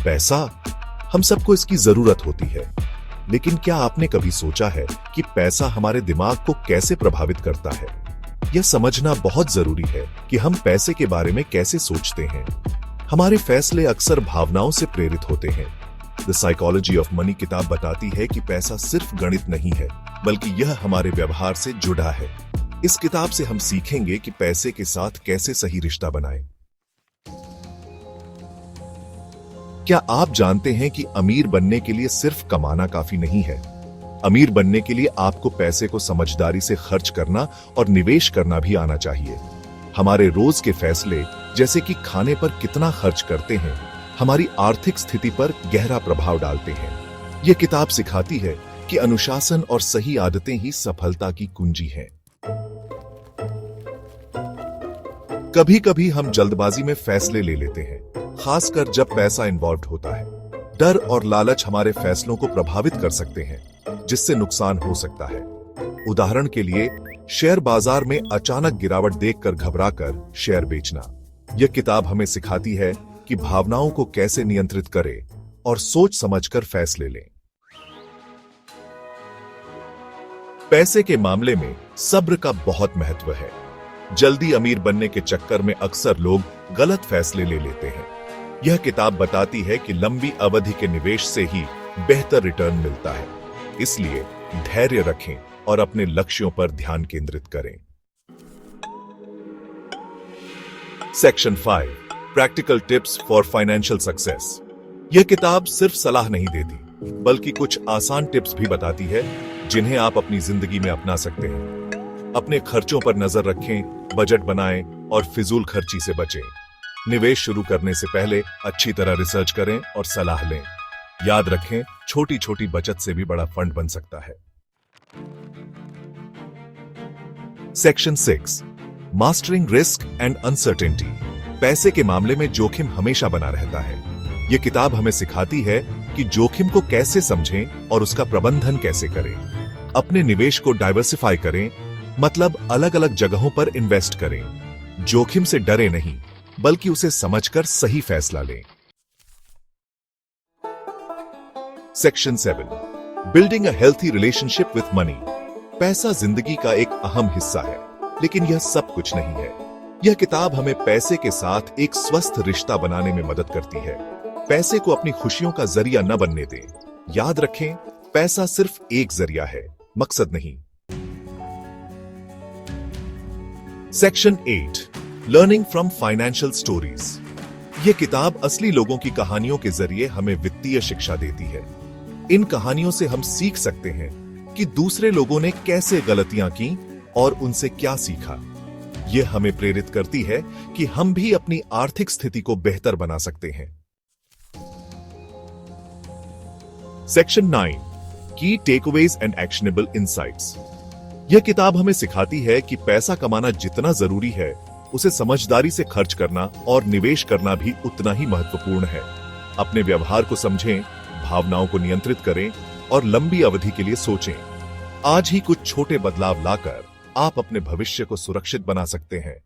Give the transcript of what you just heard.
पैसा, हम सबको इसकी जरूरत होती है, लेकिन क्या आपने कभी सोचा है कि पैसा हमारे दिमाग को कैसे प्रभावित करता है? यह समझना बहुत जरूरी है कि हम पैसे के बारे में कैसे सोचते हैं। हमारे फैसले अक्सर भावनाओं से प्रेरित होते हैं। द साइकोलॉजी ऑफ मनी किताब बताती है कि पैसा सिर्फ गणित नहीं है, बल्कि यह हमारे व्यवहार से जुड़ा है। इस किताब से हम सीखेंगे कि पैसे के साथ कैसे सही रिश्ता बनाएं। क्या आप जानते हैं कि अमीर बनने के लिए सिर्फ कमाना काफी नहीं है? अमीर बनने के लिए आपको पैसे को समझदारी से खर्च करना और निवेश करना भी आना चाहिए। हमारे रोज के फैसले, जैसे कि खाने पर कितना खर्च करते हैं, हमारी आर्थिक स्थिति पर गहरा प्रभाव डालते हैं। यह किताब सिखाती है कि अनुशासन और सही आदतें ही सफलता की कुंजी हैं। कभी कभी हम जल्दबाजी में फैसले ले लेते हैं, खासकर जब पैसा इन्वॉल्व होता है। डर और लालच हमारे फैसलों को प्रभावित कर सकते हैं, जिससे नुकसान हो सकता है। उदाहरण के लिए, शेयर बाजार में अचानक गिरावट देखकर घबराकर शेयर बेचना। यह किताब हमें सिखाती है कि भावनाओं को कैसे नियंत्रित करें और सोच समझकर फैसले लें। पैसे के मामले में सब्र का बहुत महत्व है। जल्दी अमीर बनने के चक्कर में अक्सर लोग गलत फैसले ले लेते हैं। यह किताब बताती है कि लंबी अवधि के निवेश से ही बेहतर रिटर्न मिलता है। इसलिए धैर्य रखें और अपने लक्ष्यों पर ध्यान केंद्रित करें। Section 5, practical tips for financial success. यह किताब सिर्फ सलाह नहीं देती, बल्कि कुछ आसान टिप्स भी बताती है, जिन्हें आप अपनी जिंदगी में अपना सकते हैं। अपने खर्चों पर नजर रखें, बजट बनाएं और फिजूल खर्ची से बचें। निवेश शुरू करने से पहले अच्छी तरह रिसर्च करें और सलाह लें। याद रखें, छोटी छोटी बचत से भी बड़ा फंड बन सकता है। Section 6, mastering risk and uncertainty. पैसे के मामले में जोखिम हमेशा बना रहता है। यह किताब हमें सिखाती है कि जोखिम को कैसे समझें और उसका प्रबंधन कैसे करें। अपने निवेश को डाइवर्सिफाई करें, मतलब अलग अलग जगहों पर इन्वेस्ट करें। जोखिम से डरे नहीं, बल्कि उसे समझकर सही फैसला लें। Section 7, building a healthy relationship with money. पैसा जिंदगी का एक अहम हिस्सा है, लेकिन यह सब कुछ नहीं है। यह किताब हमें पैसे के साथ एक स्वस्थ रिश्ता बनाने में मदद करती है। पैसे को अपनी खुशियों का जरिया न बनने दें। याद रखें, पैसा सिर्फ एक जरिया है, मकसद नहीं। Section 8, learning from financial stories. यह किताब असली लोगों की कहानियों के जरिए हमें वित्तीय शिक्षा देती है। इन कहानियों से हम सीख सकते हैं कि दूसरे लोगों ने कैसे गलतियां की और उनसे क्या सीखा। यह हमें प्रेरित करती है कि हम भी अपनी आर्थिक स्थिति को बेहतर बना सकते हैं। सेक्शन 9, की टेकअवेज एंड एक्शनेबल इनसाइट्स। यह किताब हमें सिखाती है कि पैसा कमाना जितना जरूरी है, उसे समझदारी से खर्च करना और निवेश करना भी उतना ही महत्वपूर्ण है। अपने व्यवहार को समझें, भावनाओं को नियंत्रित करें और लंबी अवधि के लिए सोचें। आज ही कुछ छोटे बदलाव लाकर आप अपने भविष्य को सुरक्षित बना सकते हैं।